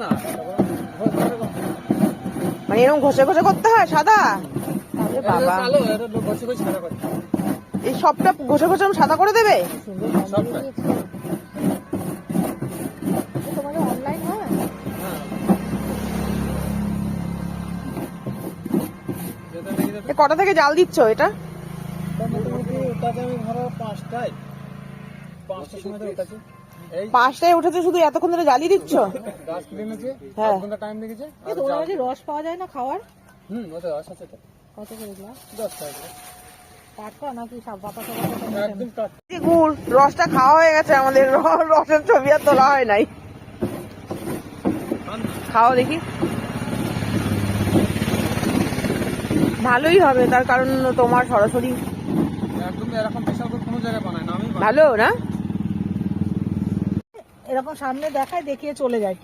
না মানে এরকম ঘষে ঘষে করতে হয় সাদা? আরে বাবা, কালো এটা ঘষে ঘষে সাদা করে। এই সবটা ঘষে ঘষে সাদা করে দেবে? সবটা। তোমাদের অনলাইন হয়? হ্যাঁ যেটা দেখি এ কটা থেকে জাল দিচ্ছ এটা? মোটামুটি ওটাতে আমি ধরো 5টায় 5টার সময় তো উঠেছি। এই 5টায় উঠেছে, শুধু এতক্ষণ ধরে জ্বালিয়ে দিচ্ছ? গাছ কিনে এনেছে, হ্যাঁ। 8 ঘন্টা টাইম লেগেছে। এই তোমার কাছে রস পাওয়া যায় না খাওয়ার? ওটা রস আছে তো। কত করে গ্লাস? 10 টাকা। টাটকা নাকি সব বাতা একদম কাট। এই গুড় রসটা খাওয়া হয়ে গেছে আমাদের, রসের ছবি আর তোলা হয় নাই। খাও দেখি। ভালোই হবে, তার কারণ তোমার সরাসরি একদম এরকম বিশাল করে কোনো জায়গায় বানায় না, আমি বানাই। ভালো না? এরকম সামনে দেখায়, দেখিয়ে চলে যায়।